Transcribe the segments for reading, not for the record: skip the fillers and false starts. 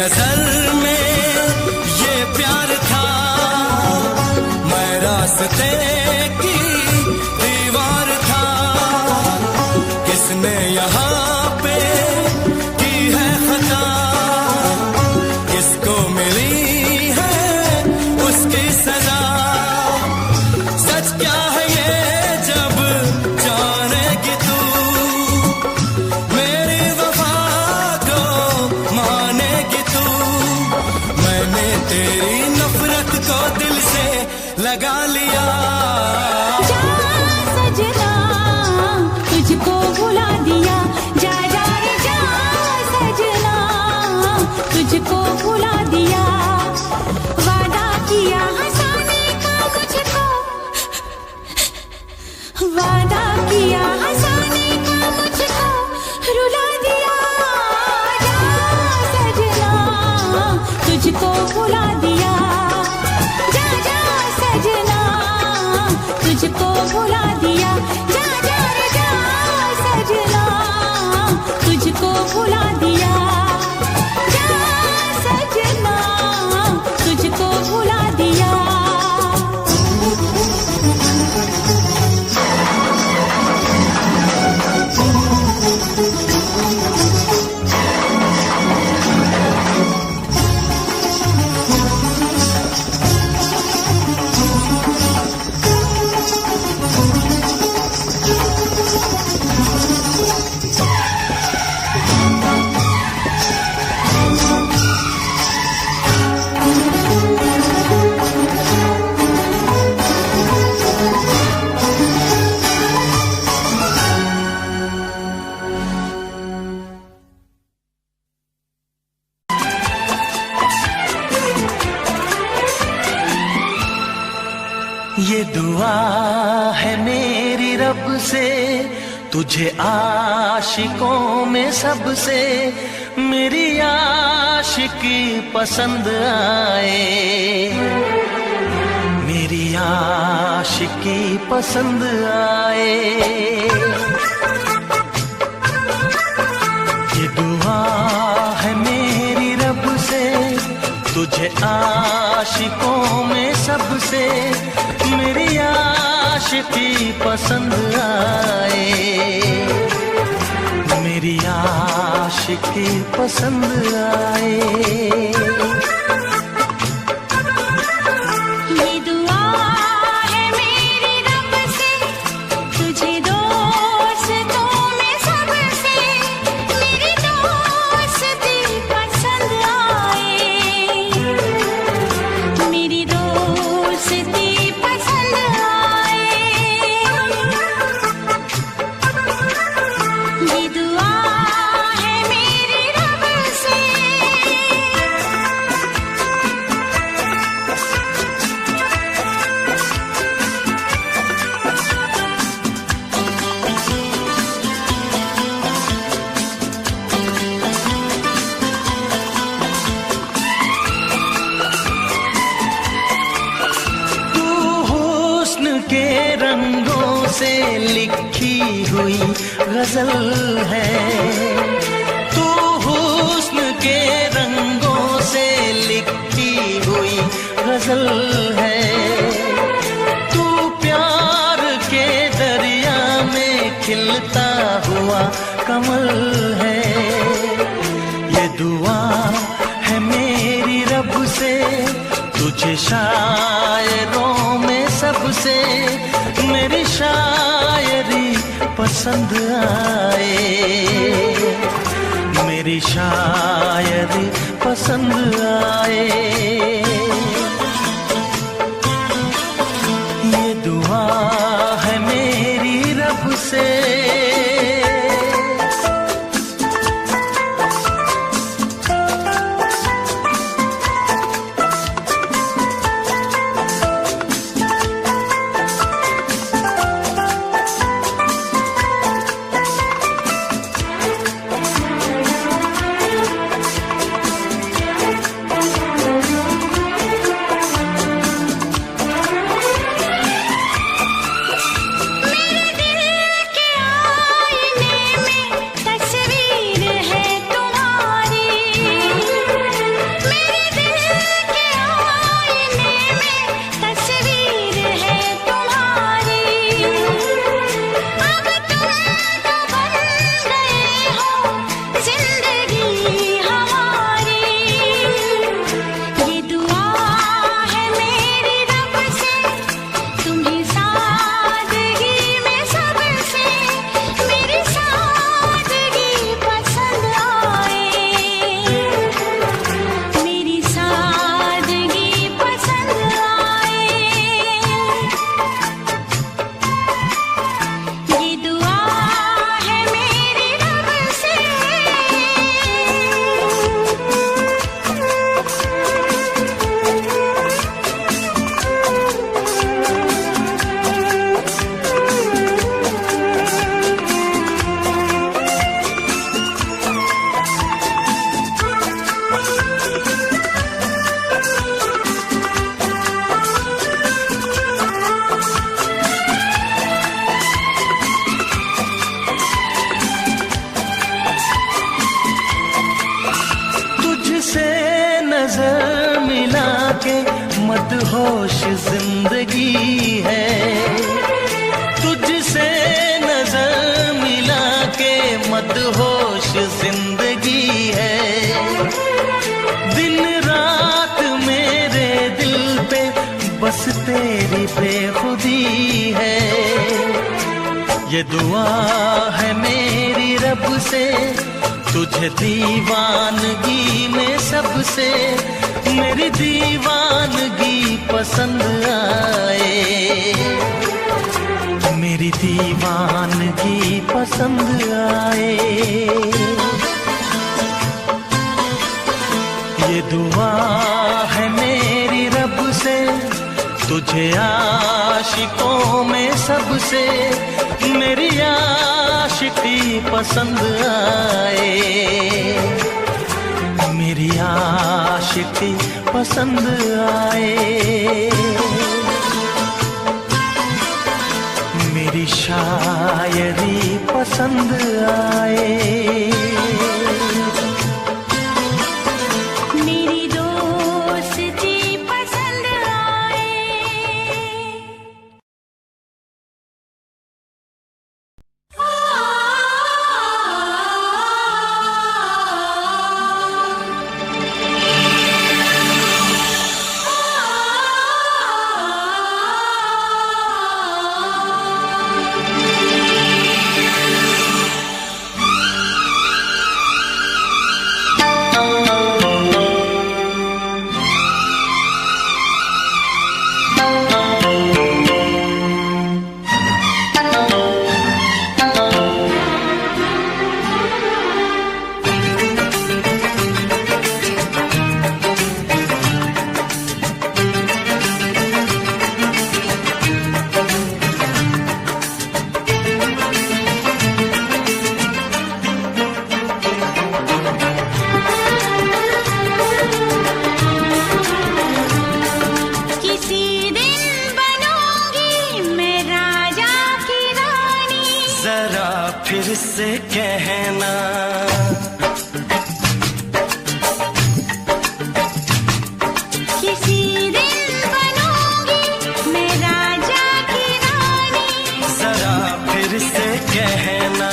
नजर में ये प्यार था, मैं रास्ते की दीवार था। किसने यहाँ पे की है खता, किसको मिली है उसकी सजा। सच क्या है ये जब जानेगी तू, मेरी वफा को मानेगी तू। मैंने तेरी नफरत को दिल से लगा लिया। जा सजना तुझको भुला दिया, जा जा रे जा सजना तुझको भुला दिया। वादा किया हंसाने का मुझको, वादा किया हंसाने का मुझको रुला दिया। जा सजना तुझको भुला दिया, जा जा सजना तुझको भुला दिया। जा जा रे जा सजना तुझको भुला दिया, जा सजना तुझको भुला दिया। ये दुआ है मेरी रब से, तुझे आशिकों में सबसे मेरी आशिकी पसंद आए, मेरी आशिकी पसंद आए। ये दुआ है मेरी रब से, तुझे आशिकों में सबसे मेरी आशिकी पसंद आए, मेरी आशिकी पसंद आए। से लिखी हुई गजल है, तू हुस्न के रंगों से लिखी हुई गजल है। तू प्यार के दरिया में खिलता हुआ कमल है। ये दुआ है मेरी रब से, तुझे शायरों में सबसे मेरी शायरी पसंद आए, मेरी शायरी पसंद आए। ये दुआ है मेरी रब से। नजर मिला के मदहोश जिंदगी है, तुझसे नजर मिला के मदहोश जिंदगी है। दिन रात मेरे दिल पे बस तेरी बेखुदी है। ये दुआ है मेरी रब से, तुझे दीवानगी में सबसे मेरी दीवानगी पसंद आए, मेरी दीवानगी पसंद आए। ये दुआ है मेरी रब से, तुझे आशिकों में सबसे मेरी आशिकी पसंद आए, मेरी आशिकी पसंद आए। मेरी शायरी पसंद आए, मेरी दोस्ती पसंद आए। फिर से कहना, किसी दिन बनूंगी मैं राजा की रानी। जरा फिर से कहना,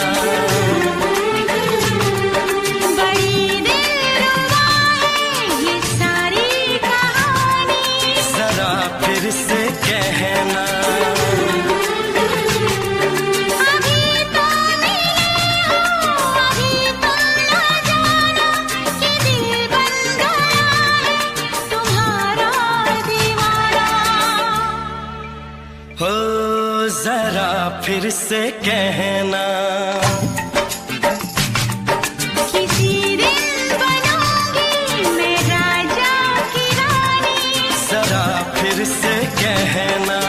बड़ी दिलरुबा है ये सारी कहानी। जरा फिर से कहना, जरा फिर से कहना, किसी दिन बनूंगी मैं राजा की रानी। जरा फिर से कहना,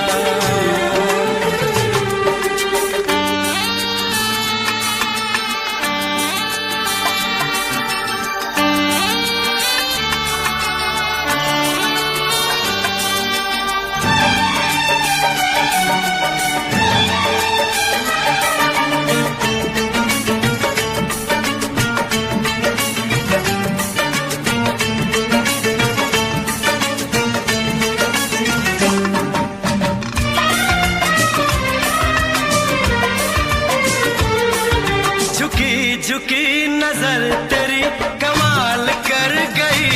झुकी नजर तेरी कमाल कर गई,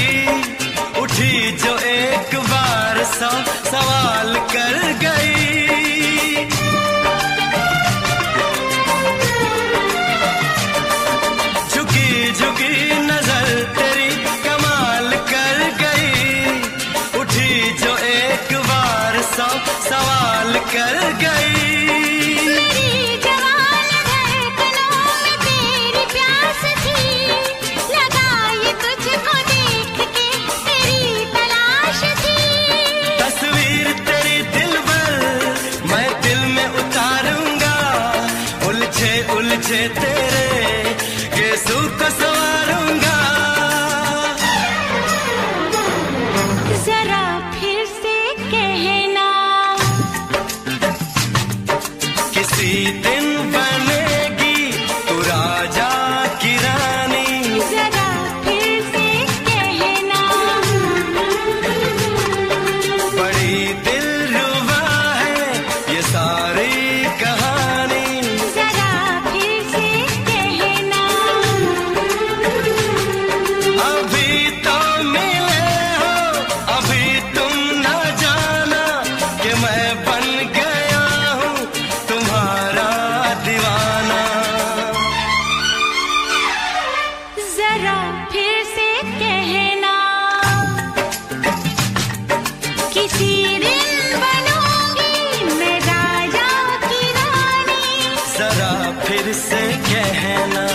उठी जो एक बार सौ सवाल कर गई। झुकी झुकी नजर तेरी कमाल कर गई, उठी जो एक बार सौ सवाल कर गई। उलझे तेरे गेसू को संवारूंगा, जरा फिर से कहना, फिर से कहना।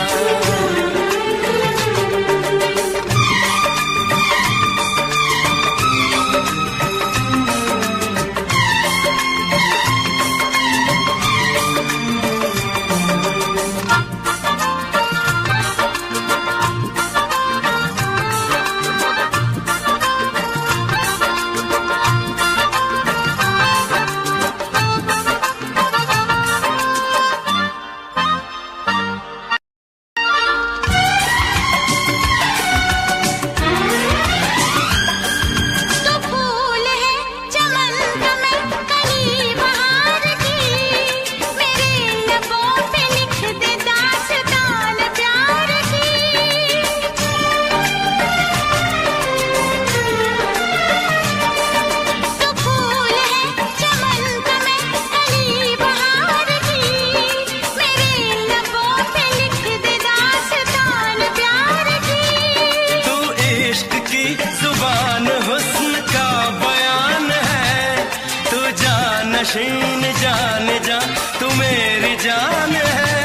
नशीन जान जा तू मेरी जान है।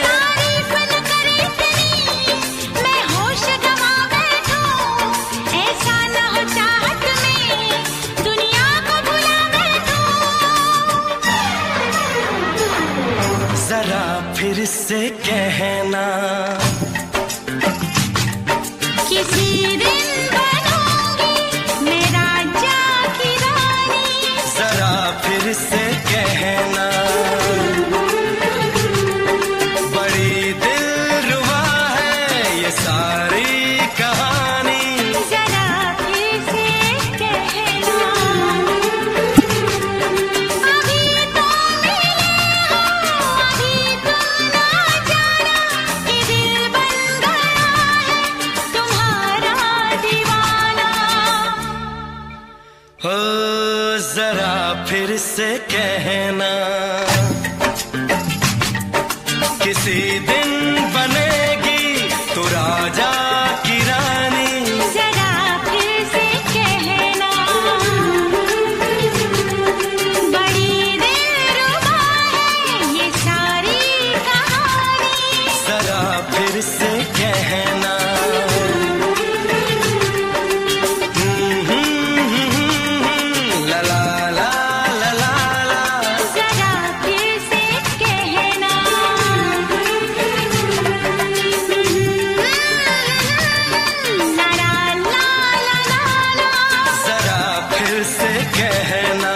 तारीफ न करे तेरी मैं होश गवा बैठूं, ऐसा न हो चाहत में दुनिया को भुला बैठूं। जरा फिर से कहना किसी दिन बनूंगी मैं राजा की रानी। जरा फिर से कहना बड़ी दिलरुबा है ये सारी कहानी। जरा फिर से कहना अभी तो मिले हो, अभी तुम ना जाना कि दिल बन गया है तुम्हारा दीवाना। हो जरा फिर से कहना किसी दिन बनेगी तू राजा की रानी। जरा फिर से कहना बड़ी दिलरुबा है ये सारी कहानी। जरा फिर से कहना ला ला ला ला ला ला। जरा फिर से कहना ला ला ला ला ला। जरा फिर से कहना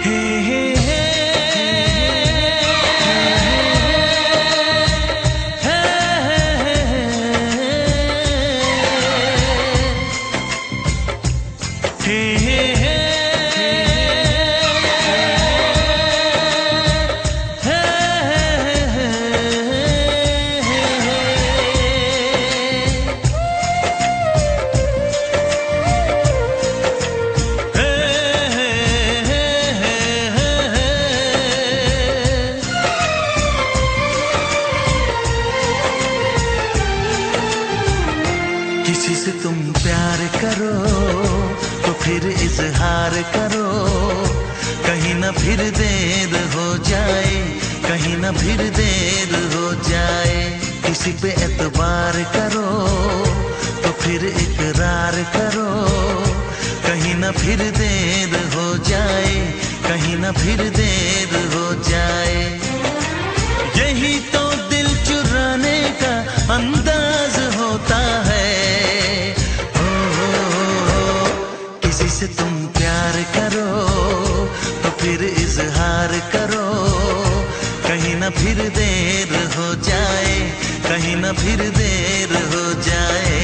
हे हे हे किसी से तुम प्यार करो तो फिर इजहार करो, कहीं ना फिर देर हो जाए, कहीं ना फिर देर हो जाए। किसी पे एतबार करो तो फिर इकरार करो, कहीं ना फिर देर हो जाए, कहीं ना फिर देर हो जाए। यही तो दिल चुराने का अंदाज होता है। किसी से तुम प्यार करो तो फिर इजहार करो, कहीं ना फिर देर हो जाए, कहीं ना फिर देर हो जाए।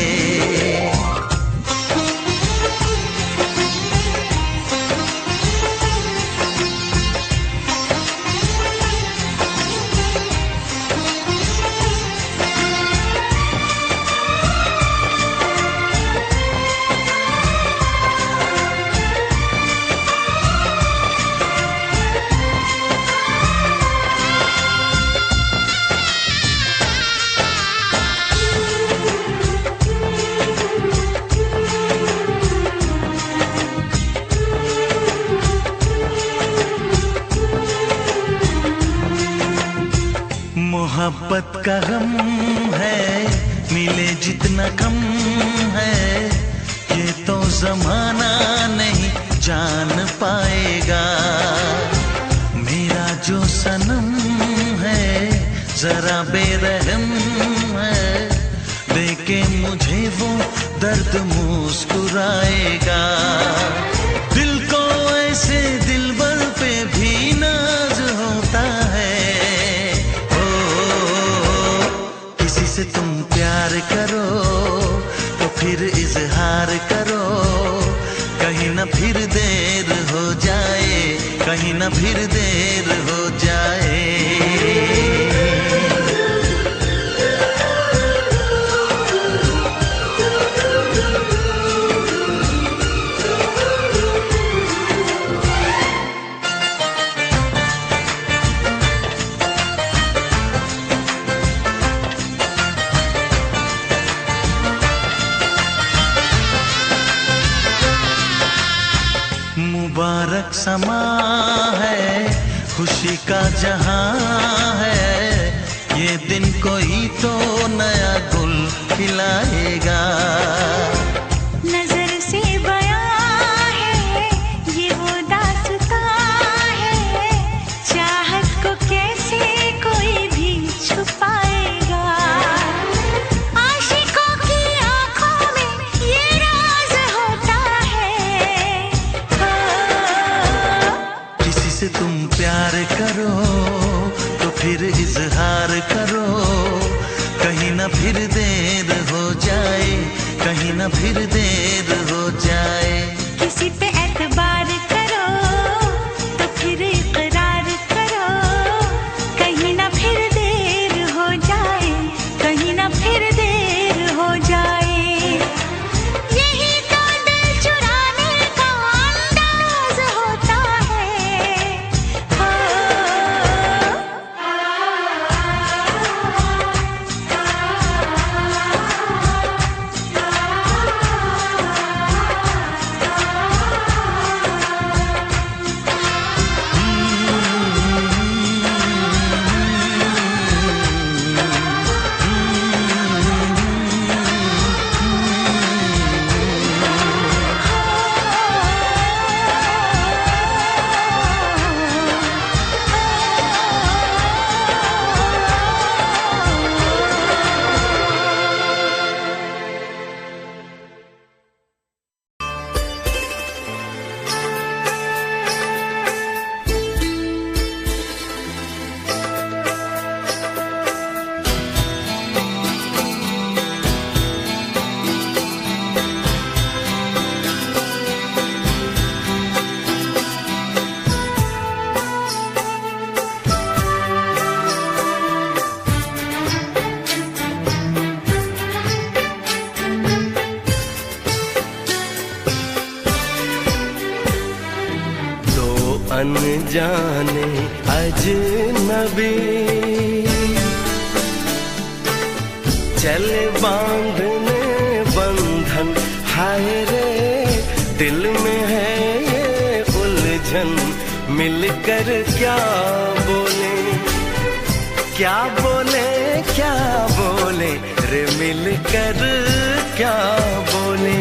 मोहब्बत का गम है, मिले जितना कम है, ये तो जमाना नहीं जान पाएगा। मेरा जो सनम है जरा बेरहम है, देखे मुझे वो दर्द मुस्कुराएगा। दिल को ऐसे दिलबर पे भी नाज होता है। ओ, किसी से तुम प्यार करो तो फिर इजहार करो, कहीं ना फिर देर हो जाए, कहीं ना फिर देर हो जाए। मुबारक समा है, खुशी का जहां है, ये दिन कोई तो नया गुल खिलाएगा। नजर से बयां है ये वो दास्तां है, चाहत को कैसे कोई भी छुपाएगा। आशिकों की आंखों में ये राज होता है। किसी से तुम प्यार करो तो फिर इजहार करो, कहीं ना फिर देर हो जाए, कहीं ना फिर देर हो जाए। किसी पे एतबार करो तो फिर इकरार करो, कहीं ना फिर देर हो जाए, कहीं ना फिर देर हो जाए। यही तो दिल चुराने का अंदाज होता है। अनजाने अजनबी चले बांधने बंधन, हाय रे दिल में है ये उलझन। मिलकर क्या बोले, क्या बोले, क्या बोले रे, मिलकर क्या बोले।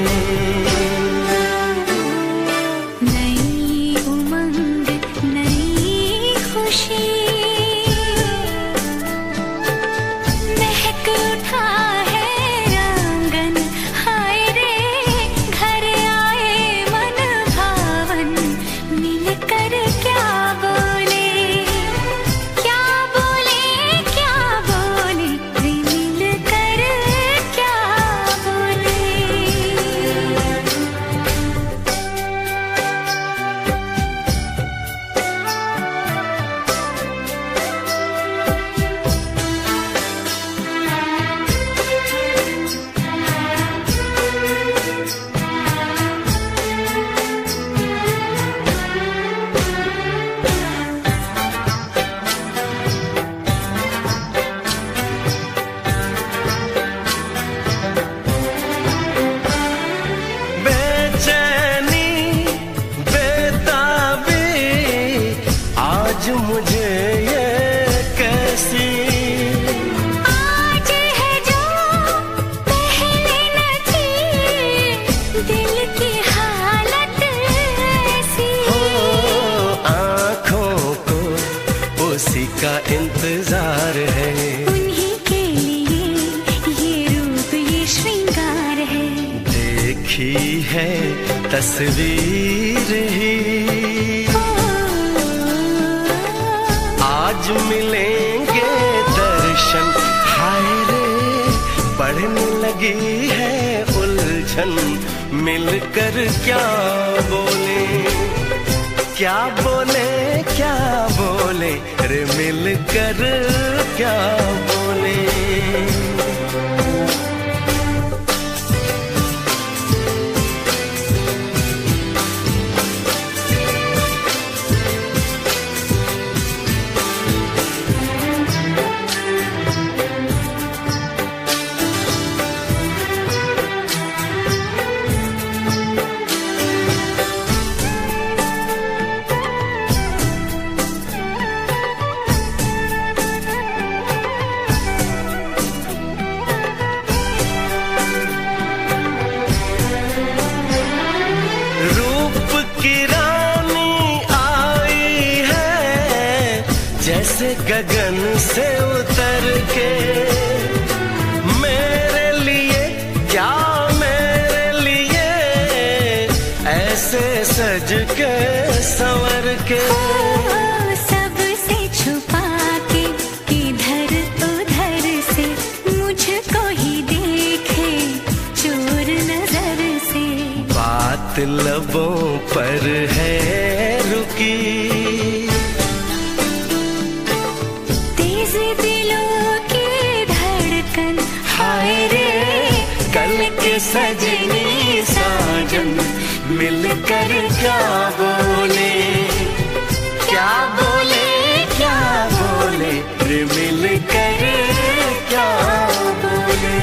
का इंतजार है। उन्हीं के लिए ये रूप ये श्रृंगार है। देखी है तस्वीर ही आज मिलेंगे दर्शन। हाय रे बढ़ने लगी है उलझन, मिलकर क्या बोले, क्या बोले, क्या बोले रे मिलकर क्या बोले। जैसे गगन से उतर के मेरे लिए, क्या मेरे लिए ऐसे सज के संवर के। सबसे छुपा के इधर उधर से मुझको ही देखे चोर नजर से। बात लबों पर है रुकी, सजनी साजन मिलकर क्या बोले, क्या बोले, क्या बोले रे मिलकर क्या बोले।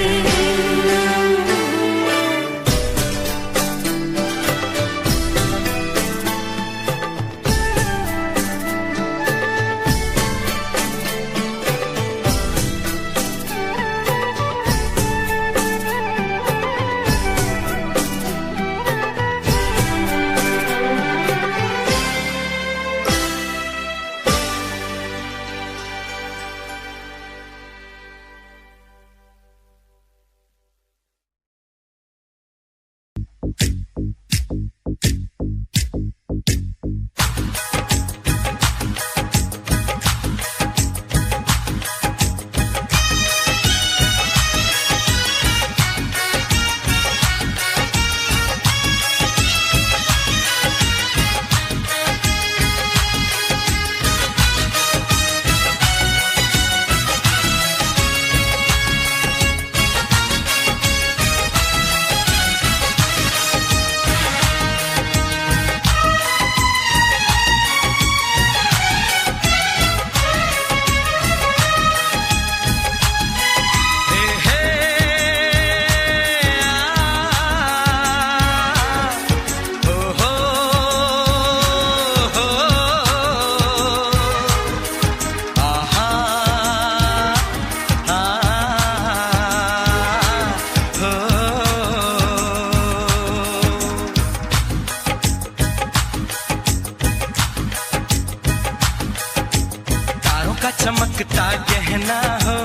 चमकता गहना हो,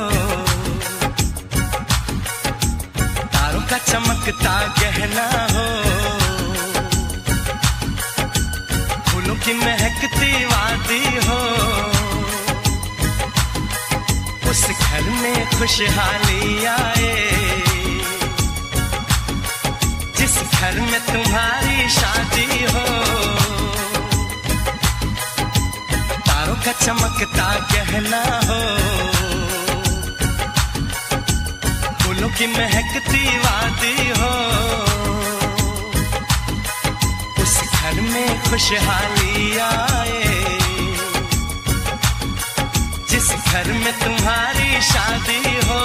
तारों का चमकता गहना हो, फूलों की महकती वादी हो। उस घर में खुशहाली आए जिस घर में तुम्हारी शादी हो। का चमकता गहना हो, फूलों की महकती वादी हो। उस घर में खुशहाली आए जिस घर में तुम्हारी शादी हो।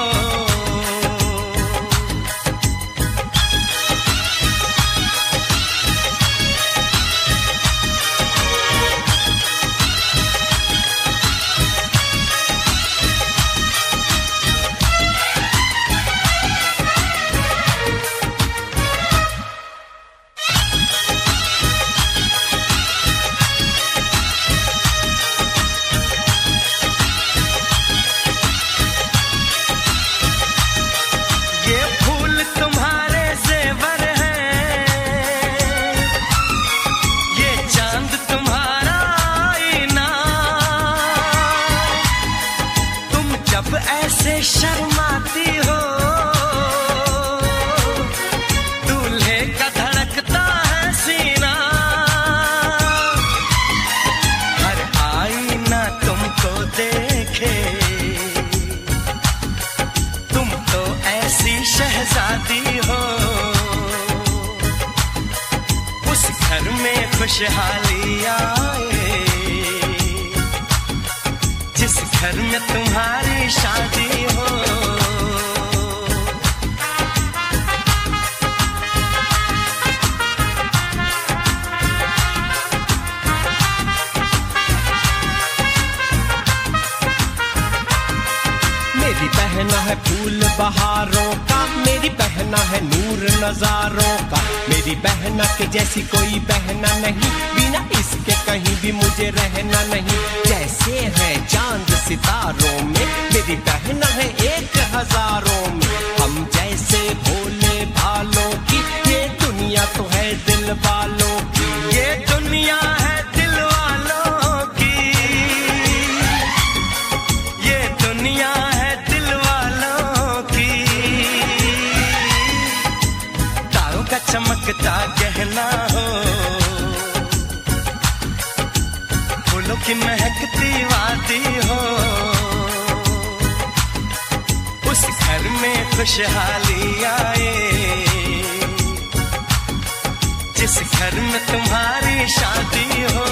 में खुशहाली आए, जिस घर में तुम्हारी शादी हो। मेरी बहना है फूल बहारों का, मेरी बहना है नूर नजारों का, मेरी बहना के जैसी कोई बहना नहीं, बिना इसके कहीं भी मुझे रहना नहीं। जैसे है चांद सितारों में, मेरी बहना है 1000 में, हम जैसे भोले भालों की, ये दुनिया तो है दिल वालों की, ये दुनिया है दिल वालों की, ये दुनिया है दिल वालों की। तारों का चमकता गहना हो, फूलों की महकती वादी हो, उस घर में खुशहाली आए, जिस घर में तुम्हारी शादी हो।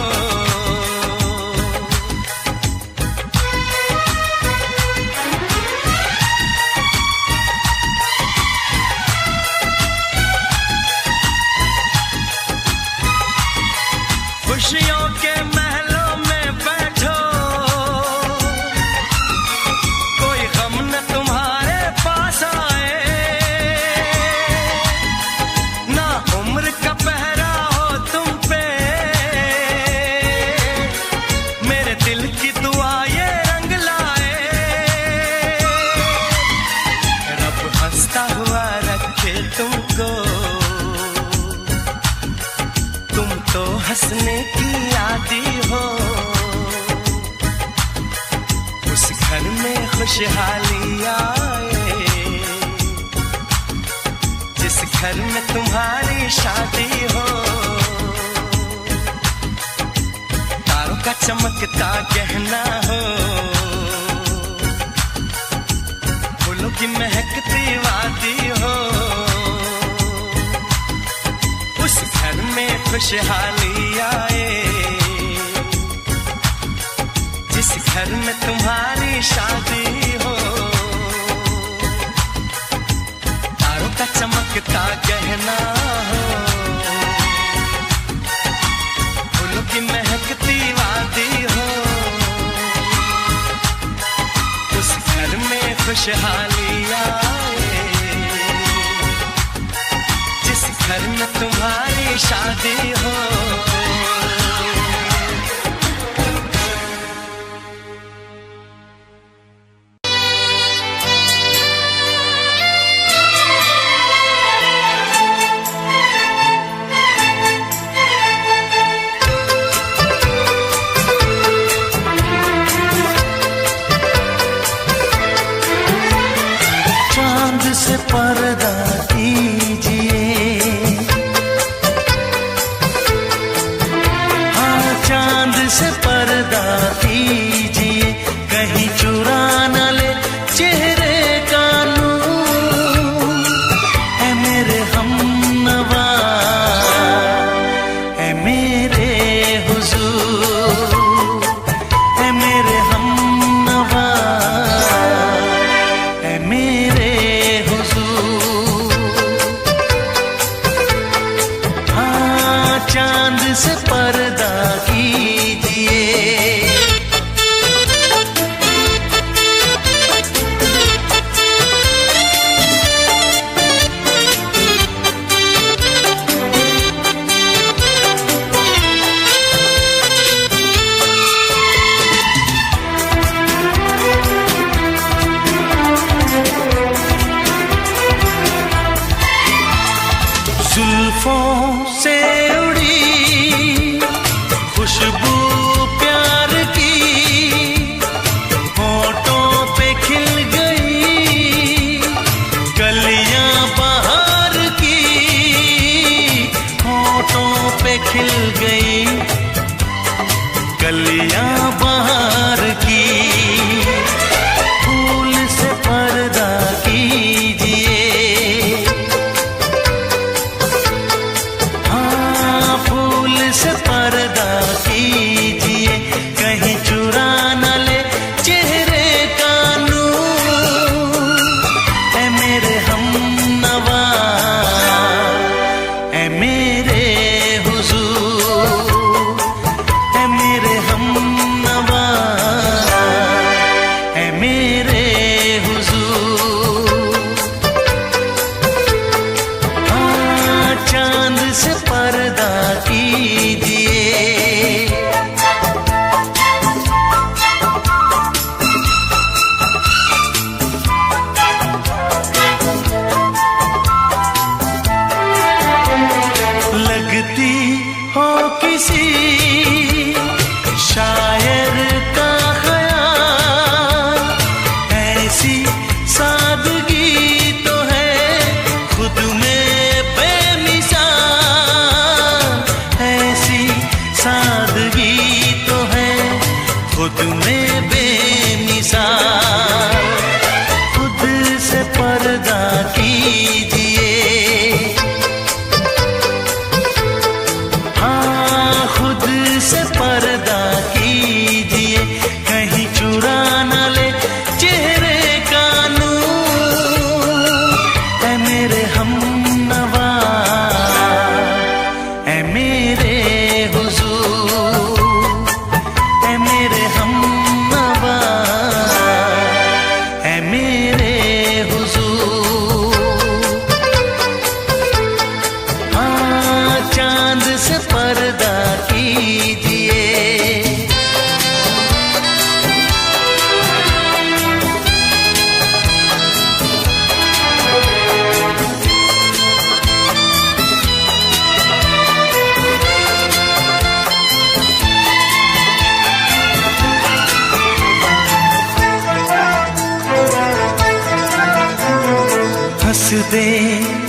खुशियों के महलों में बैठो, कोई गम न तुम्हारे पास आए, ना उम्र का पहरा हो तुम पे, मेरे दिल की दुआ ये रंग लाए, रब हंसता हुआ रखे तुमको, तुम तो हंसने की आदी हो, उस घर में खुशहाली आए, जिस घर में तुम्हारी शादी हो। तारों का चमकता गहना हो, फूलों की महकती वादी हो, उस घर में खुशहाली आए, जिस घर में तुम्हारी शादी हो। तारों का चमकता गहना हो, फूलों की महकती वादी हो, उस घर में खुशहाली आए, जिस घर में तुम्हारी शादी हो। चांद से पर्दा कीजिए, हाँ चांद से पर्दा कीजिए, कहीं चुरा न ले चेहरे का नूर। है मेरे हमनवा, है मेरे हुजूर, है मेरे हमनवा, है मेरे हुजूर। हाँ चांद से पर्दा कीजिए, जुल्फों से उड़ी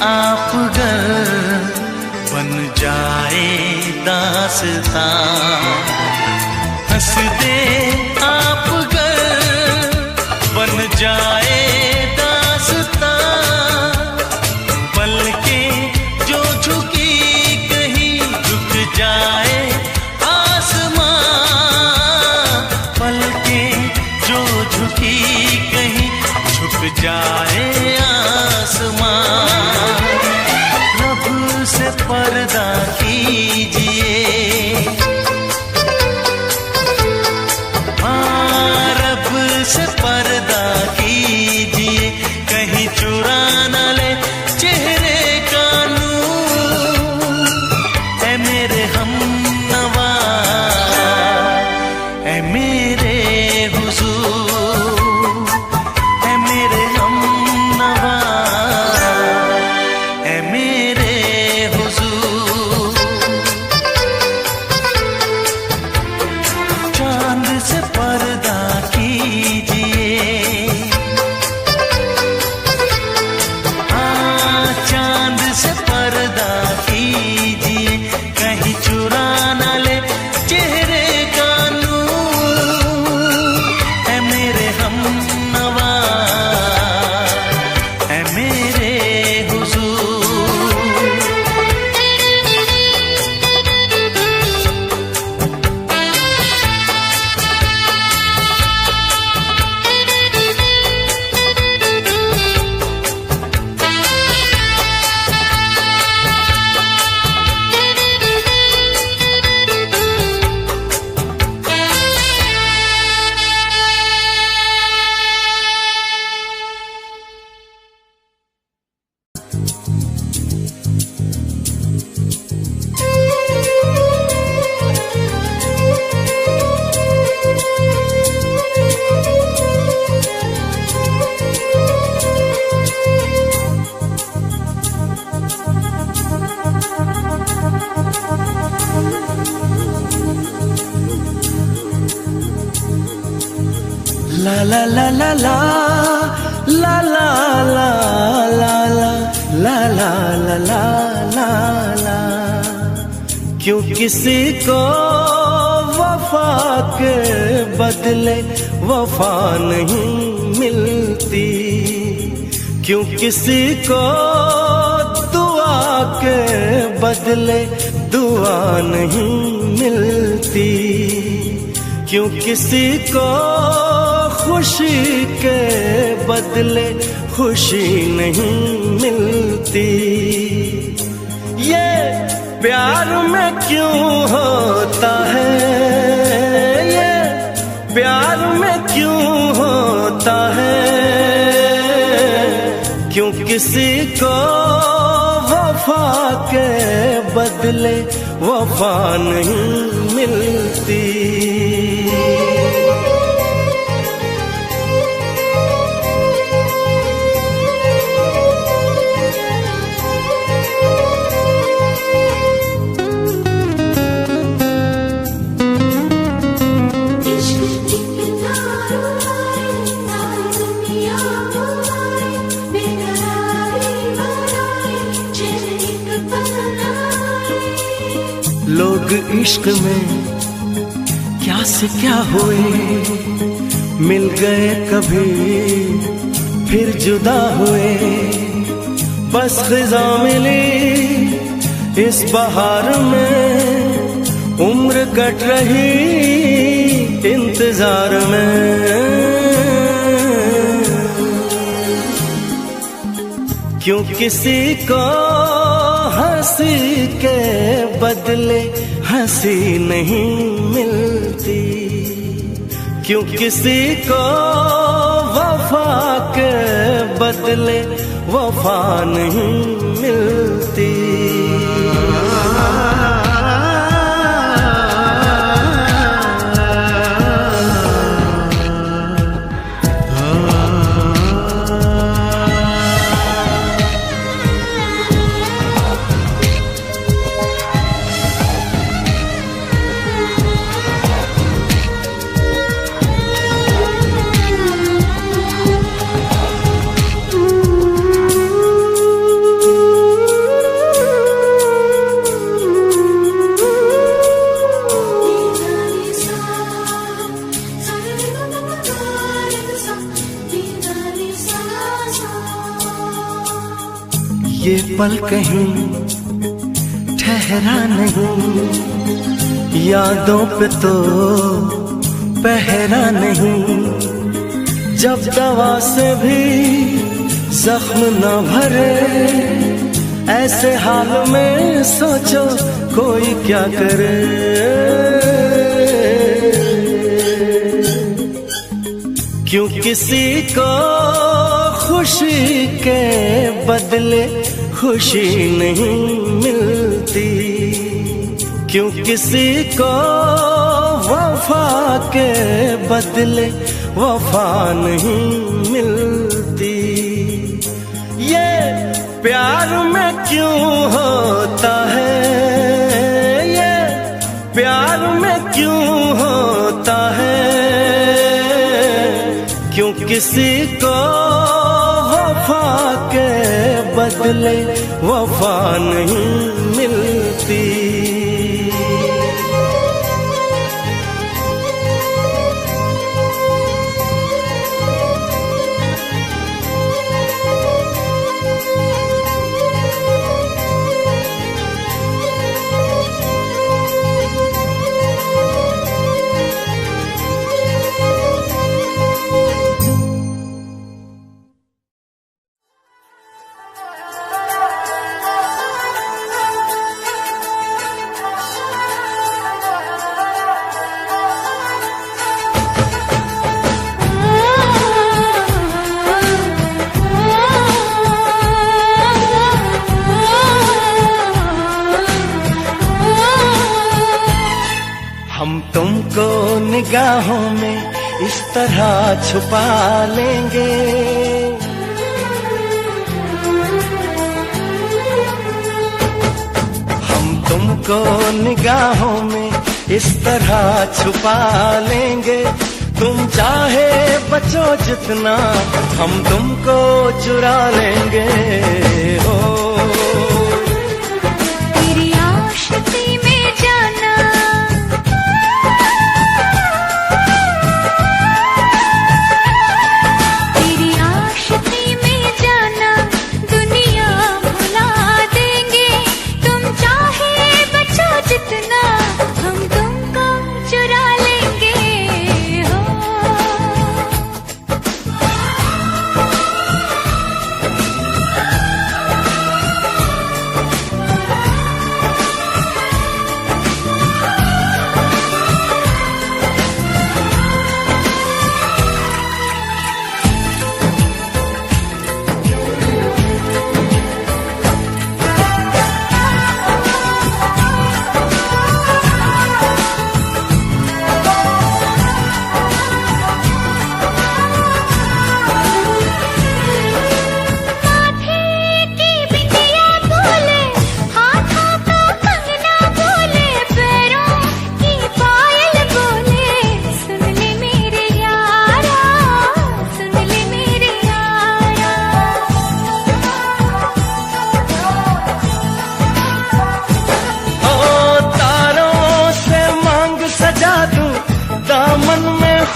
आप गर बन जाए दास्तां, हंस दे आप गर बन जाए दास्तां, पलकें जो झुकी कहीं झुक जाए आसमां, पलकें जो झुकी कहीं झुक जाए आसमां। रब से पर्दा कीजिए, रब से पर्दा कीजिए, कहीं चुरा न ले चेहरे का नूर। ऐ मेरे हमनवा, ऐ मेरे हुजूर, ऐ मेरे हमनवा, ऐ मेरे हुजूर। चांद से पर्दा कीजिए, चांद से पर्दा कीजिए, कहीं चुरा न ले चेहरे का नूर। ऐ मेरे हमनवा, ऐ मेरे हुजूर। La la la la la la la la la la la la la la la la। क्यों किसी को वफा के बदले वफा नहीं मिलती, क्यों किसी को दुआ के बदले दुआ नहीं मिलती, क्यों किसी को खुशी के बदले खुशी नहीं मिलती। ये प्यार में क्यों होता है, ये प्यार में क्यों होता है, क्यों किसी को वफा के बदले वफा नहीं मिलती। लोग इश्क में क्या से क्या हुए, मिल गए कभी फिर जुदा हुए। बस ख़िज़ा मिली इस बहार में, उम्र कट रही इंतजार में। क्यों किसी को हंसी के बदले हंसी नहीं मिलती, क्यों किसी को वफा के बदले वफा नहीं मिलती। पल कहीं ठहरा नहीं, यादों पे तो पहरा नहीं। जब दवा से भी जख्म न भरे, ऐसे हाल में सोचो कोई क्या करे। क्यों किसी को खुशी के बदले खुशी नहीं मिलती, क्यों किसी को वफा के बदले वफा नहीं मिलती। ये प्यार में क्यों होता है, ये प्यार में क्यों होता है, क्यों किसी को वफा के बदले वफा नहीं मिलती। हम तुमको निगाहों में इस तरह छुपा लेंगे, हम तुमको निगाहों में इस तरह छुपा लेंगे। तुम चाहे बचो जितना, हम तुमको चुरा लेंगे। हो तेरी आशिकी में जाना, तेरी आशिकी में जाना, दुनिया भुला देंगे। तुम चाहे बचो जितना, हम तुमको चुरा लेंगे। हो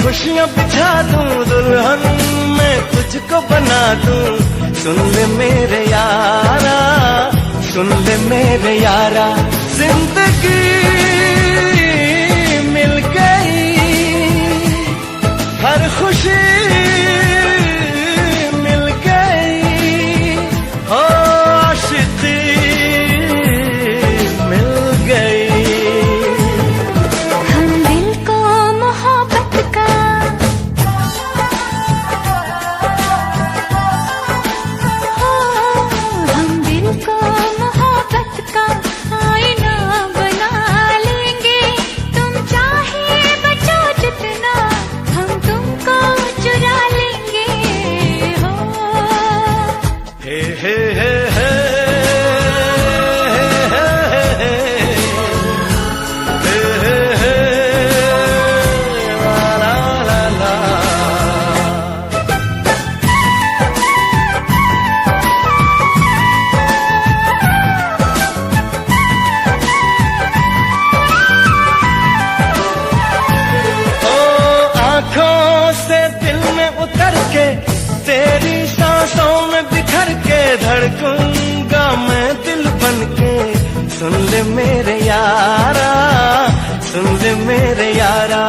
खुशियाँ बिछा दूं, दुल्हन मैं तुझको बना दूं। सुन ले मेरे यारा, सुन ले मेरे यारा, जिंदगी मिल गई, हर खुशी मिल गई। हो आशिकी मिल गई। हम दिल को मोहब्बत का, हम दिल को मोहब्बत का आईना बना लेंगे। तुम चाहे बचो जितना, हम तुमको चुरा लेंगे। हो हे हे हे हे तेरी सांसों में बिखर के धड़कूंगा मैं। सुन ले मेरे यारा, सुन ले मेरे यारा।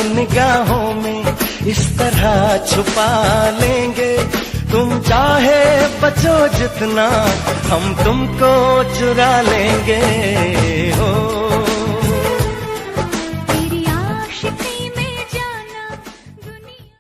निगाहों में इस तरह छुपा लेंगे, तुम चाहे बचो जितना हम तुमको चुरा लेंगे हो। तेरी आशिकी में जाना दुनिया।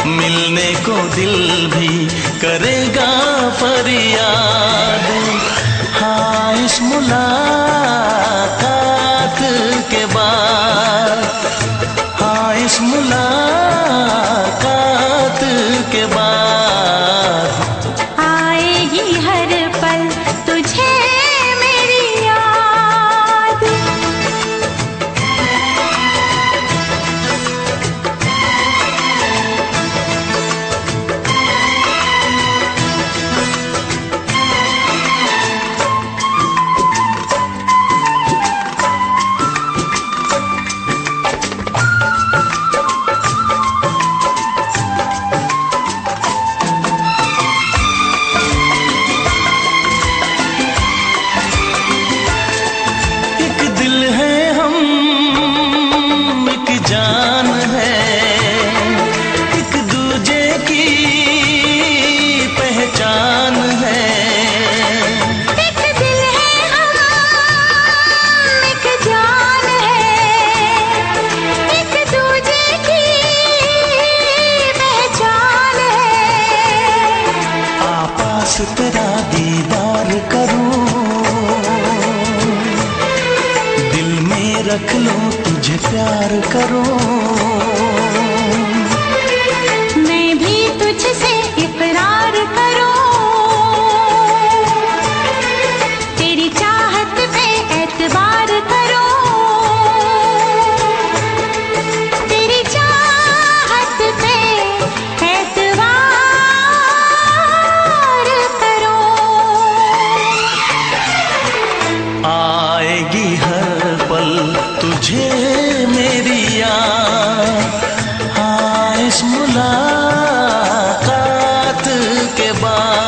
मिलने को दिल भी करेगा फरियाद, हाँ इस मुलाकात के बाद, हाँ इस मुलाकात के बाद आएगी हर पल तुझे मेरी याद। जान है एक दूजे की पहचान है, एक दिल है हम एक जान है, एक दूजे की पहचान है। आपास तेरा दीदार करूं, दिल में रख लो तुझे प्यार करूं, मैं भी तुझसे इकरार करूं, तेरी चाहत पे एतबार करूं, तेरी चाहत पे एतबार करूं। आएगी हर पल तुझे मेरी याद, हाँ इस मुलाकात के बाद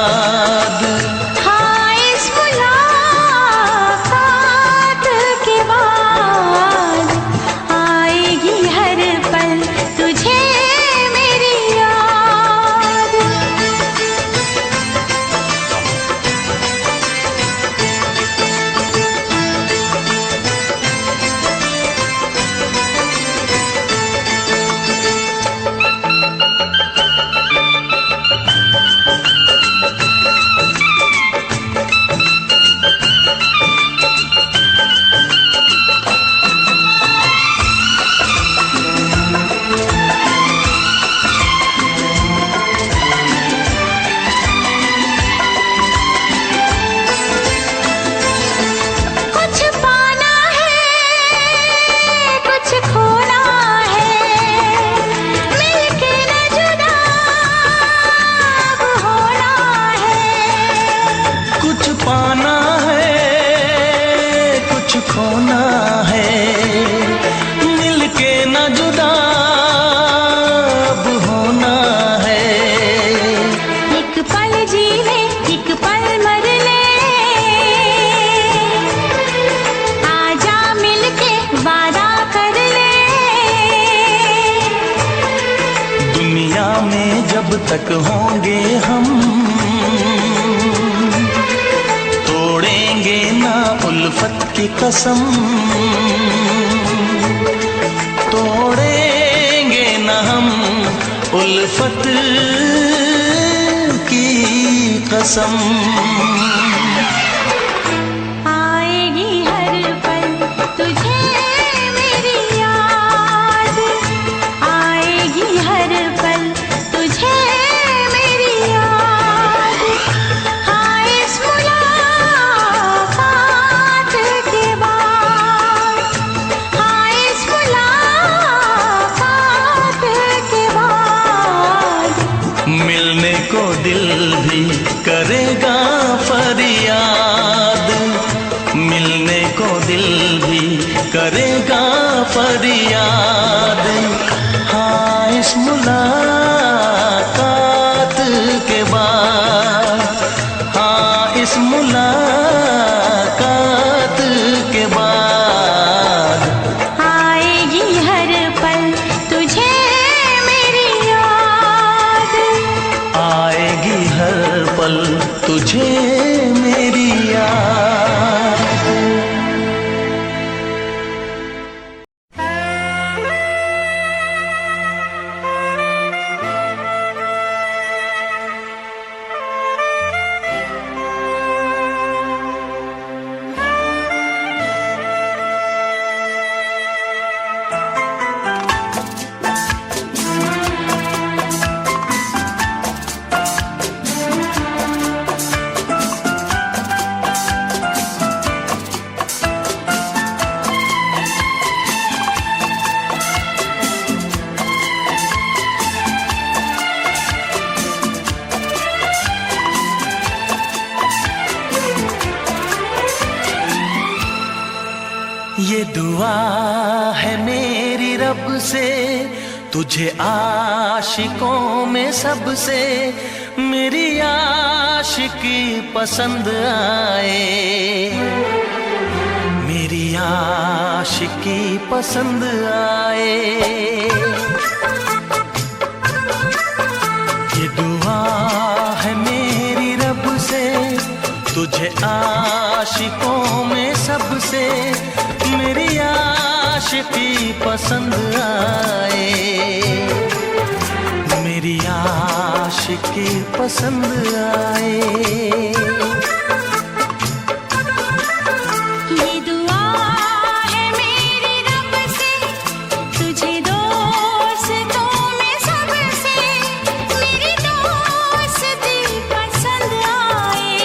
जब तक होंगे हम, तोड़ेंगे ना उल्फत की कसम, तोड़ेंगे ना हम उल्फत की कसम। आएगी हर पल तुझे मेरी याद, आएगी हर पल तुझे मेरी याद। हाँ इस मुलाकात के बाद, हाँ इस मुलाकात के बाद मिलने को दिल भी करेगा फरियाद, मिलने को दिल भी करेगा फरियाद। हाँ इस मुलाकात के बाद, हाँ इस मुलाकात के बाद आएगी हर पल तुझे मेरी याद, आएगी हर पल तुझे मेरी याद। ये दुआ है मेरी रब से तुझे आशिकों में सबसे, मेरी आशिकी पसंद आए, मेरी आशिकी पसंद आए। ये दुआ है मेरी रब से तुझे आशिकों में सबसे, मेरी आशिकी पसंद आए, मेरी आशिकी पसंद आए। ये दुआ है मेरी रब से तुझे दोस्तों में सबसे, मेरी दोस्ती पसंद आए,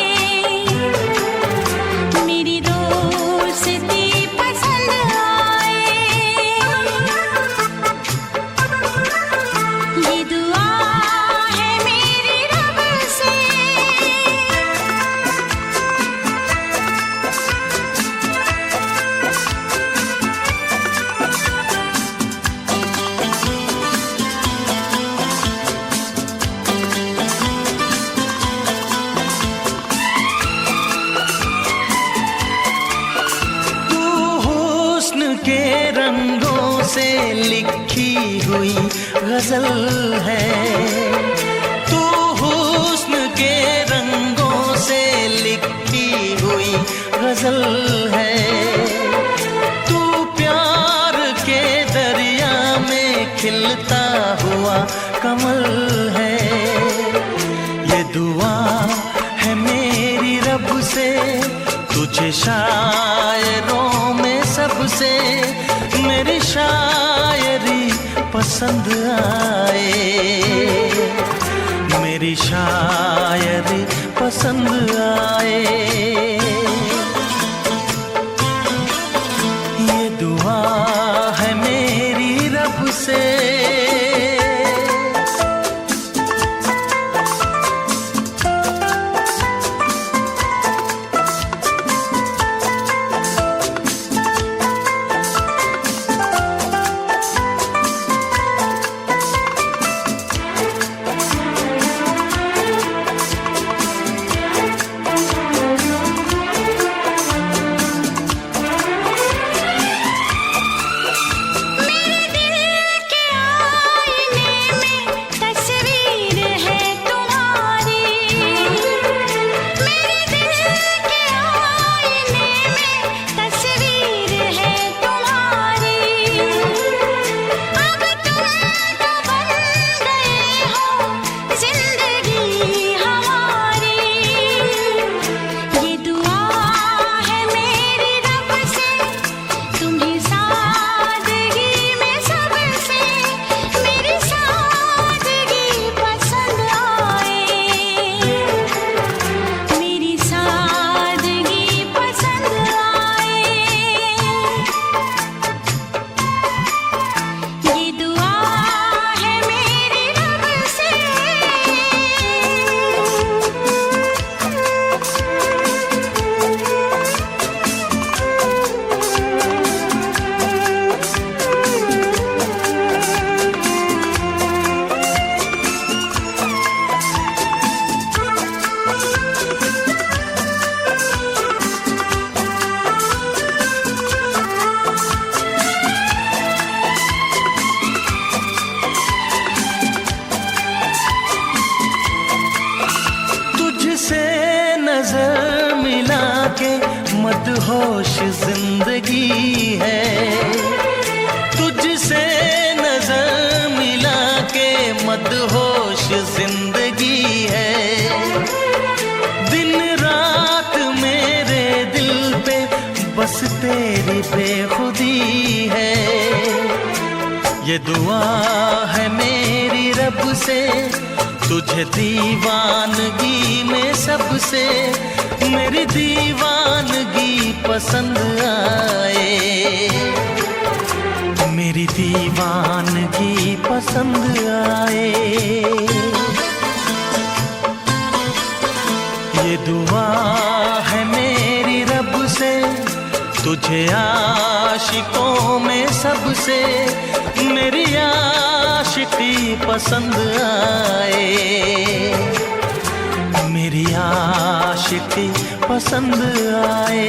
मेरी दोस्ती पसंद आए। ये दुआ है मेरी रब से। तू हुस्न के रंगों से लिखी हुई गजल है, तू हुस्न के रंगों से लिखी हुई गजल है, तू प्यार के दरिया में खिलता हुआ कमल है। ये दुआ है मेरी रब से तुझे शायरों में सबसे, मेरी शायरी पसंद आए, मेरी शायरी पसंद आए। ये दुआ है मेरी रब से। मेरे दिल के मदहोश जिंदगी है, तुझसे नजर मिला के मदहोश जिंदगी है। दिन रात मेरे दिल पे बस तेरी बेखुदी है। ये दुआ है मेरी रब से, तुझे दीवानगी में सबसे मेरी दीवानगी पसंद आए, मेरी दीवानगी पसंद आए। ये दुआ है मेरी रब से, तुझे आशिकों में सबसे मेरी आशिकी पसंद आए, मेरी आशिकी पसंद आए।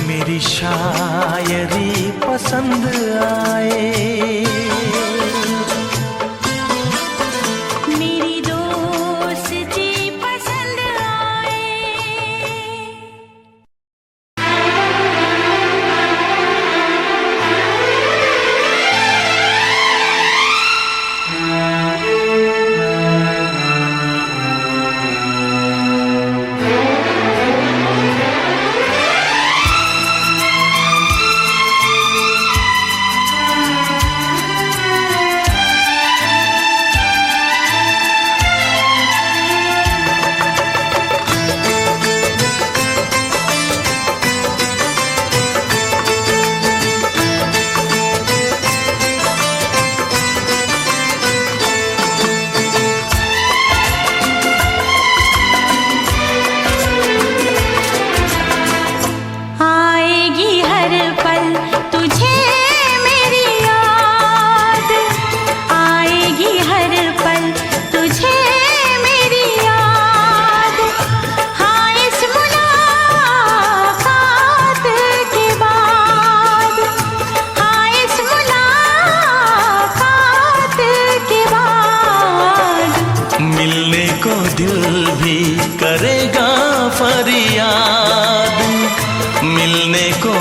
मेरी शायरी पसंद आए। मेरी दोस्ती पसंद आए।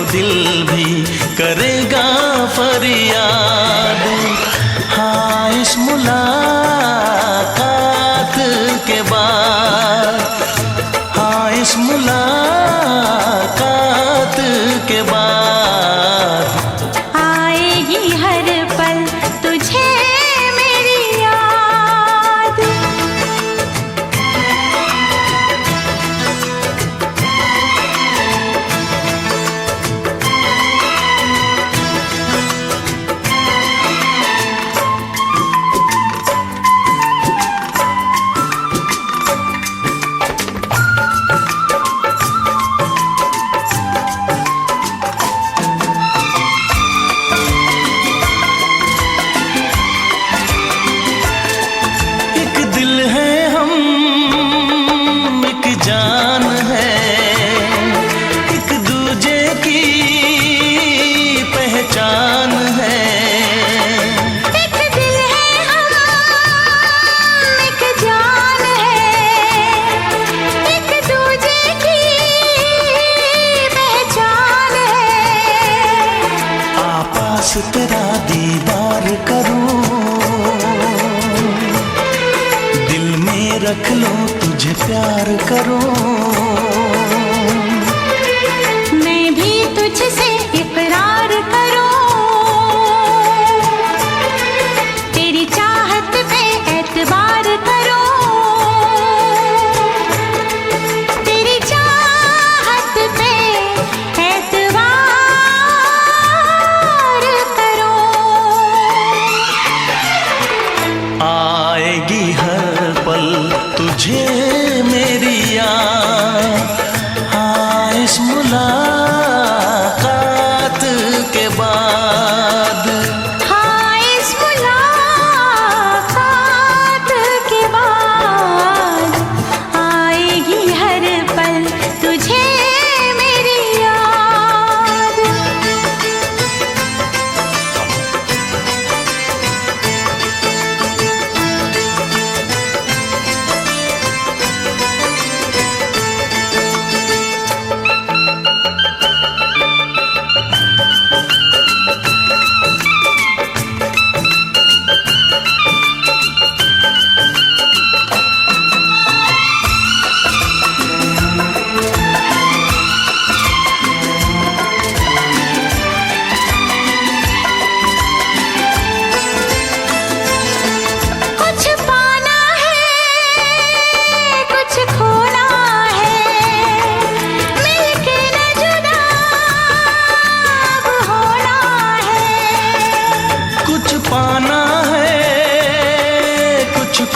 दिल भी करेगा फरियाद। हाँ इस मुलाकात के बाद, हाँ इस मुलाकात के बाद आएगी हर पल तुझे मेरी याद। तेरा दीदार करूं, दिल में रख लो तुझे प्यार करूं। मैं भी तुझसे इकरार करूं, तेरी चाहत पे एतबार करूं, तेरी चाहत पे एतबार करूं। आएगी हर पल तुझे मेरी याद,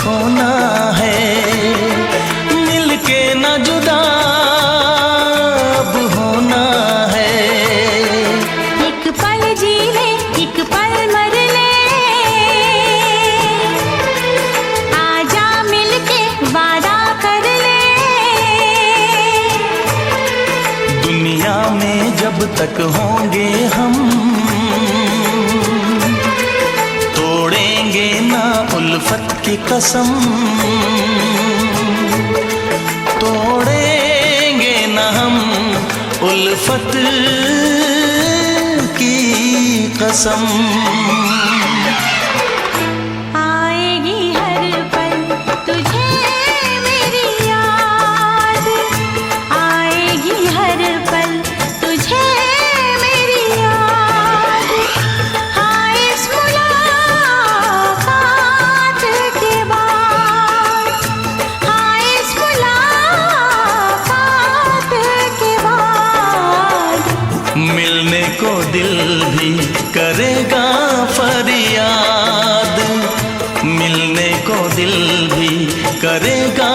खोना है, मिलके न जुदा अब होना है। एक पल जी ले एक पल मर ले, आजा मिलके वादा कर ले। दुनिया में जब तक होंगे हम, तोड़ेंगे ना उल्फत की कसम, तोड़ेंगे ना हम उल्फत की कसम। आएगी हर पल तुझे मेरी याद, आएगी हर पल तुझे मेरी याद। हाँ इस मुलाकात के बाद, हाँ इस मुलाकात के बाद, मिलने को दिल भी करेगा फरियाद, मिलने को दिल भी करेगा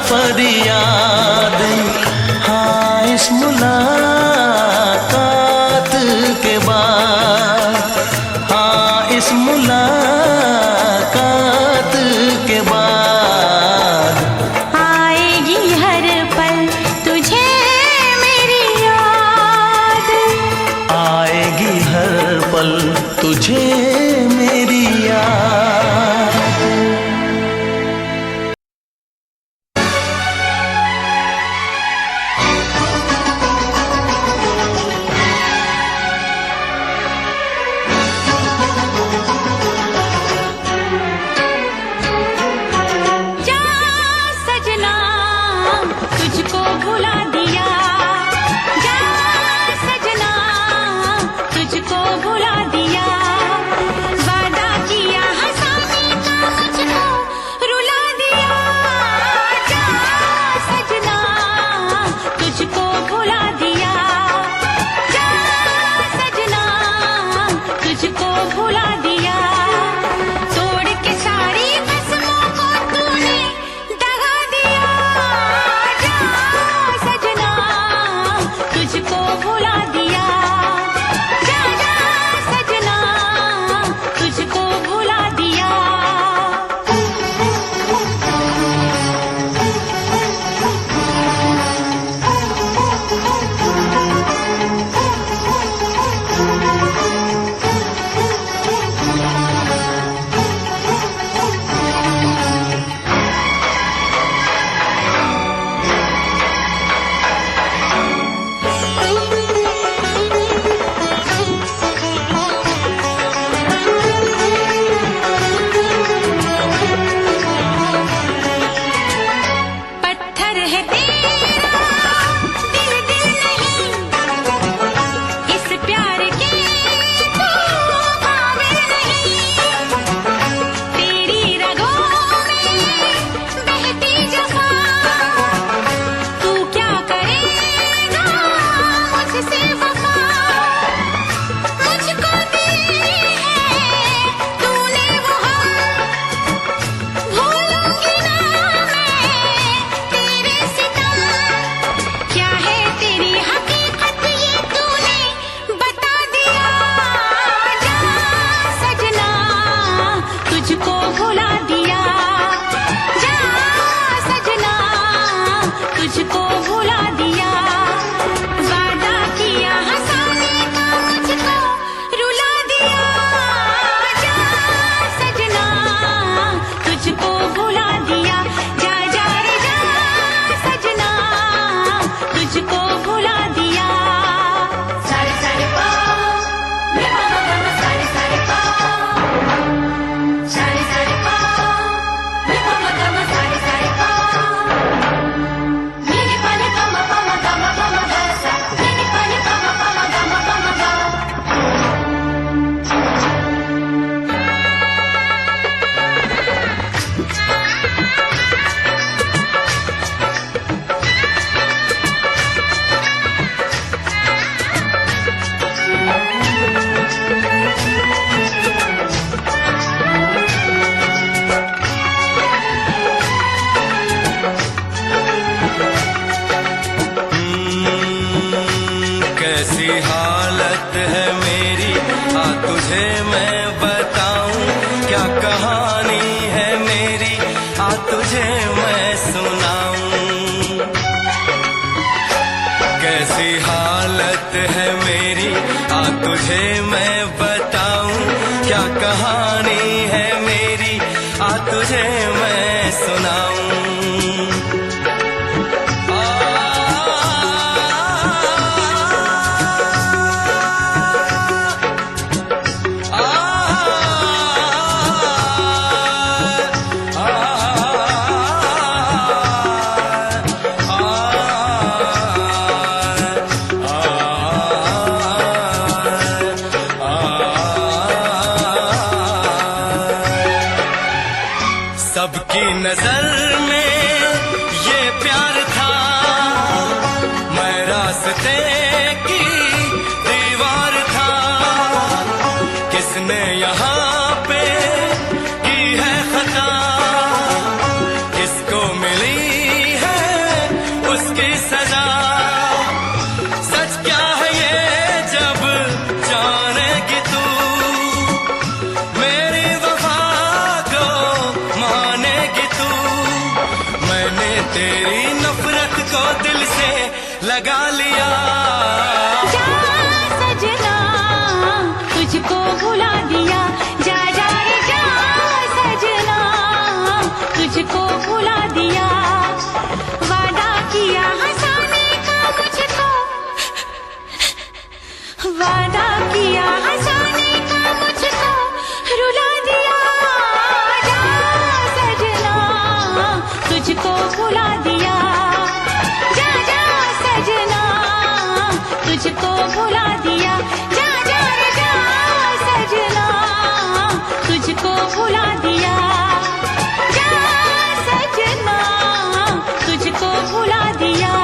फरियाद। हाँ इस मुलाकात के बाद, हाँ इस मुलाकात के बाद, आएगी हर पल तुझे मेरी याद, आएगी हर पल तुझे मेरी याद। जा सजना तुझको भुला दिया, जा सजना तुझको भुला दिया। तुझे मैं बताऊं क्या कहानी है मेरी, आ तुझे मैं सुनाऊं। कैसी हालत है मेरी, आ तुझे मैं बताऊं क्या कहानी है मेरी, आ तुझे मैं सुनाऊं। सबकी नजर में ये प्यार था, मैं रास्ते की दीवार था। किसने यहाँ पे की है खता, किसको मिली है उसकी सजा। सच क्या है ये जब जानेगी तू, मेरी वफा को मानेगी तू। मैंने तेरी नफरत को दिल से लगा लिया। जा सजना तुझको भुला दिया, जा जा रे जा सजना तुझको भुला दिया। वादा किया हंसाने का मुझको, वादा किया हंसाने का मुझको रुला दिया। जा सजना तुझको भुला दिया, जा जा सजना तुझको भुला दिया। जा जा रे जा सजना तुझको भुला दिया, जा सजना तुझको भुला दिया।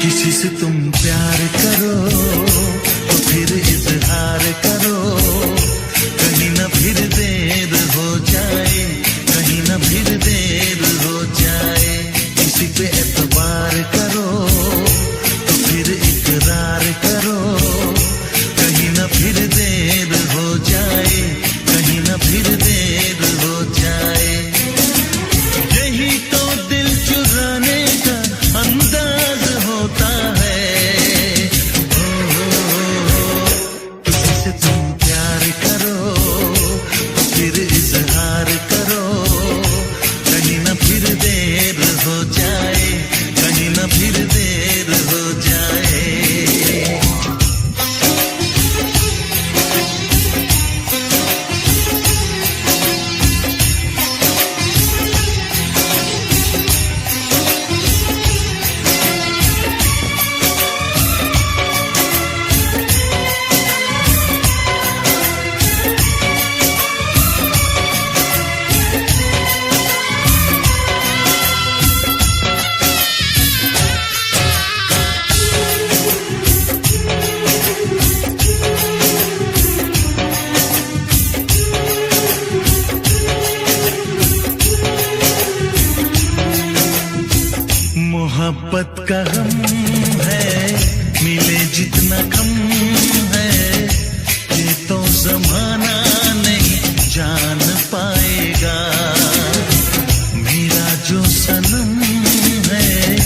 किसी से तुम प्यार करो तो फिर इजहार करो, कहीं ना फिर देर हो जाए, कहीं ना फिर देर हो जाए। किसी पे एतबार करो तो फिर इकरार करो, कहीं ना फिर देर हो जाए, कहीं ना फिर देर हो जाए। यही तो दिल चुराने का अंदाज होता है, का गम है, मिले जितना कम है, ये तो जमाना नहीं जान पाएगा। मेरा जो सनम है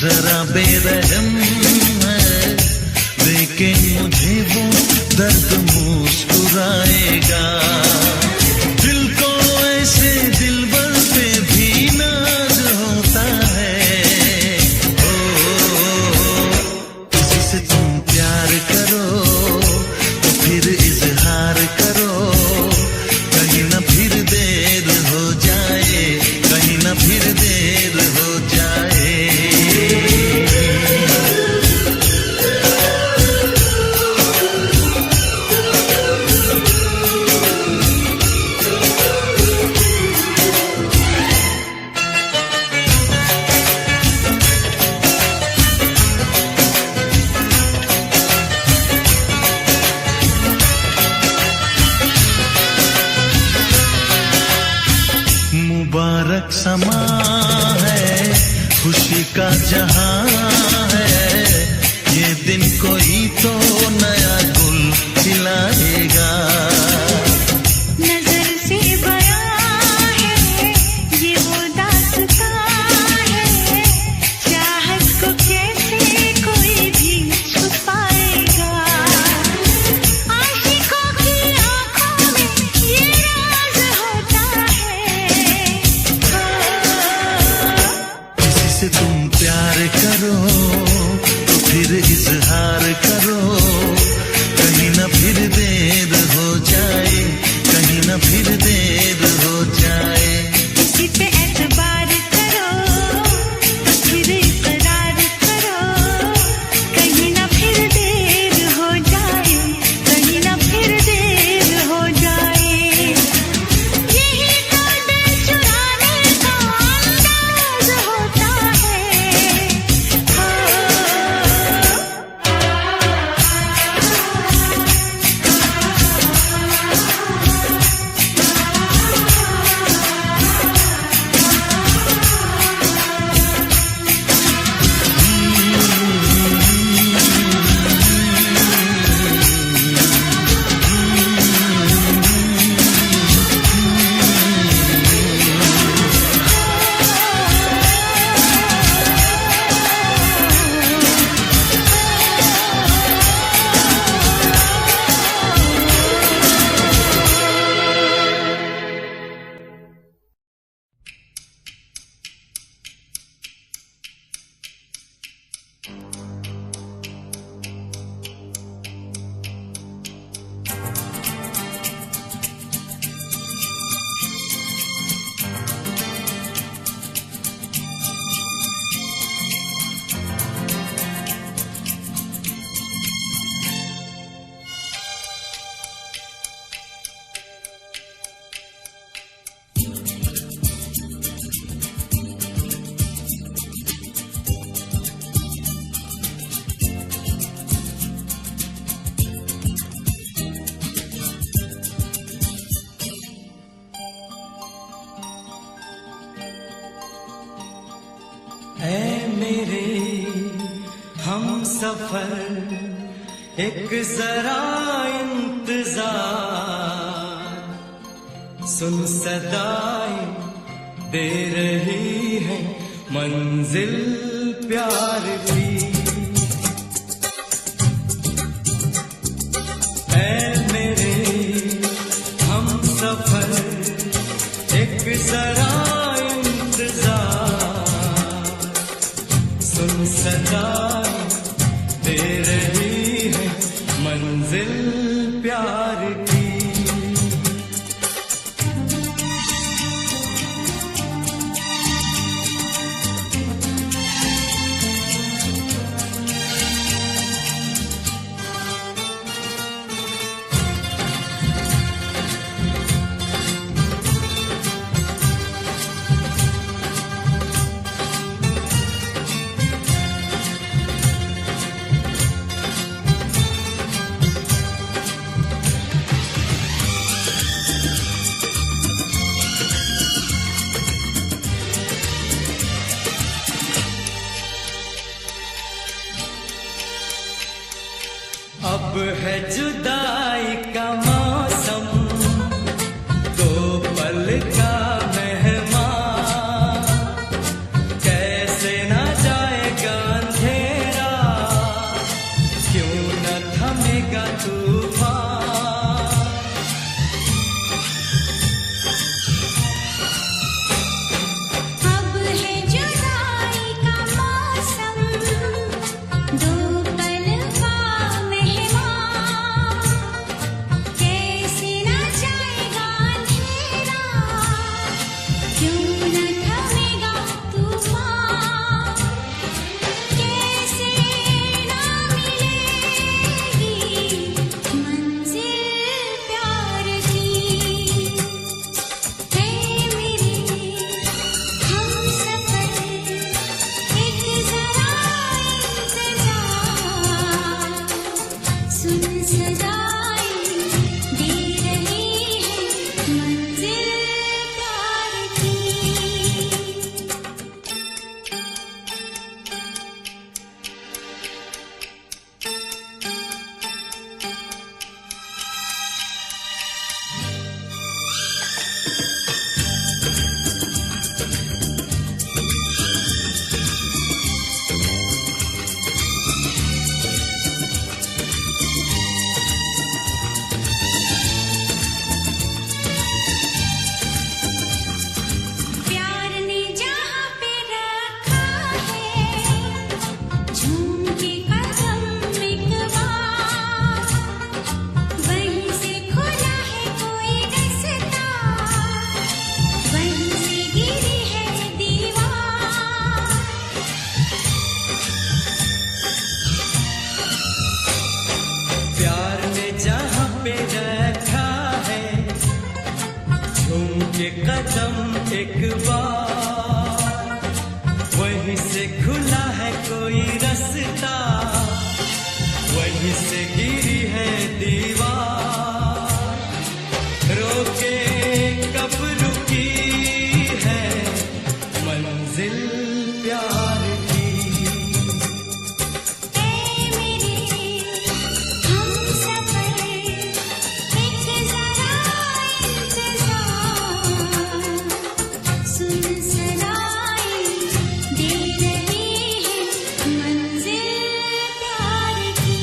जरा बेरहम है, देखे मुझे वो दर्द मुस्कुराएगा। दिल को ऐसे दिलबर पे भी नाज होता है। ओ, किसी से तुम प्यार करो तो फिर इजहार करो, कहीं ना फिर देर हो जाए, कहीं ना फिर देर हो जाए। मुबारक समा है, खुशी का जहां है, ये दिन कोई तो नया गुल खिलाएगा। नजर से बयां है ये वो दास्तां है, चाहत को कैसे कोई भी छुपाएगा। आशिकों की आंखों में ये राज होता है। किसी से तुम प्यार करो तो फिर इजहार करो, कहीं ना फिर देर हो जाए, कहीं ना फिर देर हो जाए। किसी पे एतबार करो तो फिर इकरार करो, कहीं ना फिर देर हो जाए, कहीं ना फिर देर हो जाए। यही तो दिल चुराने का अंदाज होता है। ऐ मेरे हम सफर एक जरा इंतजार, सुन सदाएं दे रही है मंजिल प्यार की। ऐ मेरे हम सफर एक जरा इंतजार, सुन सदाएं दे रही है मंजिल प्यार की। कदम एक बार, वहीं से खुला है कोई रास्ता, वहीं से गिरी है दीवार, रोके कब रुकी है मंजिल प्यार की। ऐ मेरे हमसफर, एक ज़रा इंतज़ार, सुन सराई दे रही है मंजिल प्यार की।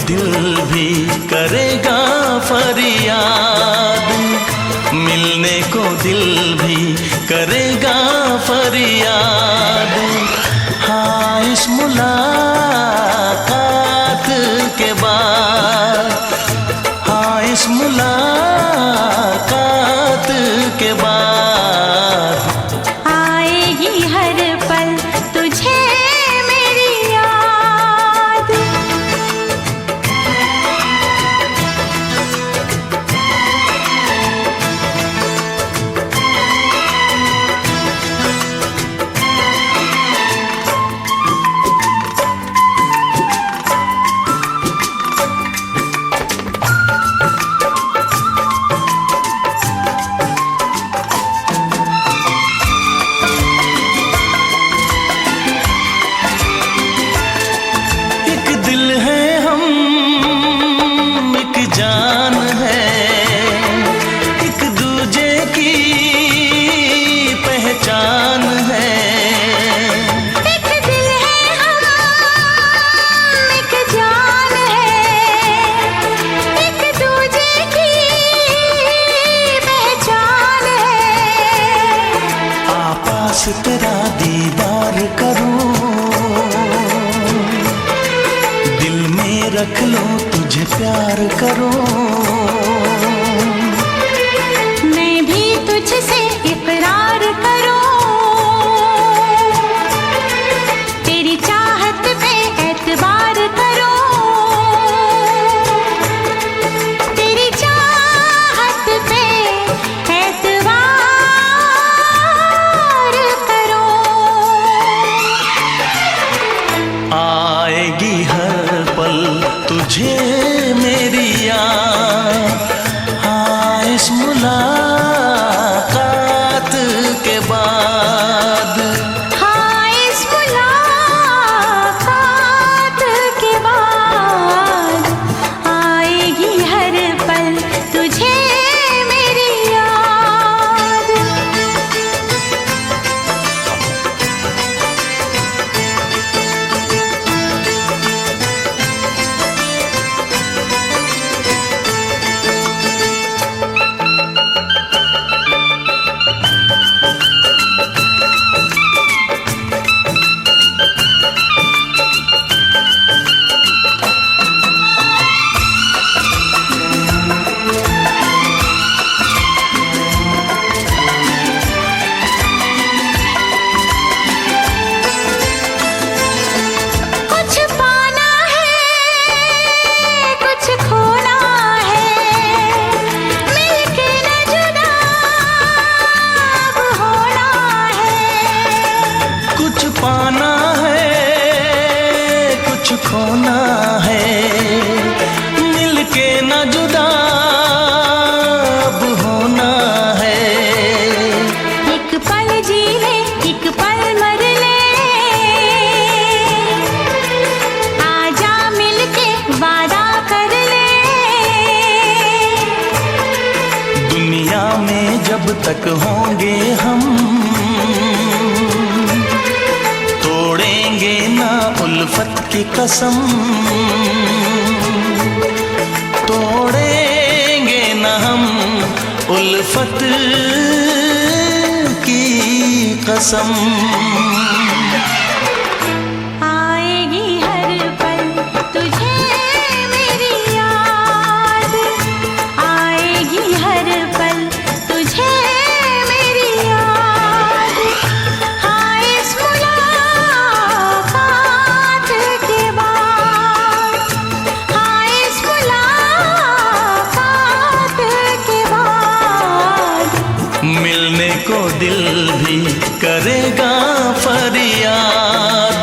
दिल भी करेगा फरियाद, मिलने को दिल भी करेगा फरियाद। हाँ, इस मुलाकात के बाद, हाँ इस मुलाकात के बाद आएगी हर पल तुझे मेरी याद। एक दिल है हम, एक जान है, एक दूजे की पहचान है। एक दिल है हम, एक जान है, एक दूजे की पहचान है। आपास तेरा दीदार करूं, दिल में रख लो तुझे प्यार करूं। मैं भी तुझसे इकरार करूं, तेरी चाहत पे एतबार करूं, तेरी चाहत पे एतबार करूं। आएगी हर पल तुझे मेरी याद, हाँ इस मुलाकात के बाद। हाँ, इस मुलाकात के बाद आएगी हर पल तुझे मेरी याद। कुछ पाना है, कुछ खोना है, मिलके न जुदा अब होना है। कुछ पाना है, कुछ खोना है, मिलके न जुदा अब होना है। एक पल जी ले, एक पल मर ले, आजा मिलके वादा कर ले। दुनिया में जब तक होंगे हम, तोड़ेंगे ना उल्फत की कसम, तोड़ेंगे ना हम उल्फत की कसम। आएगी हर पल तुझे मेरी याद, आएगी हर पल तुझे मेरी याद। हाँ, इस मुलाकात के बाद, हाँ इस मुलाकात के बाद मिलने को दिल भी करेगा फरियाद,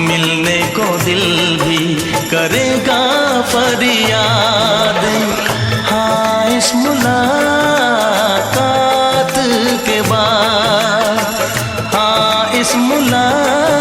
मिलने को दिल भी करेगा फरियाद। हाँ इस मुलाकात के बाद, हाँ इस मुलाकात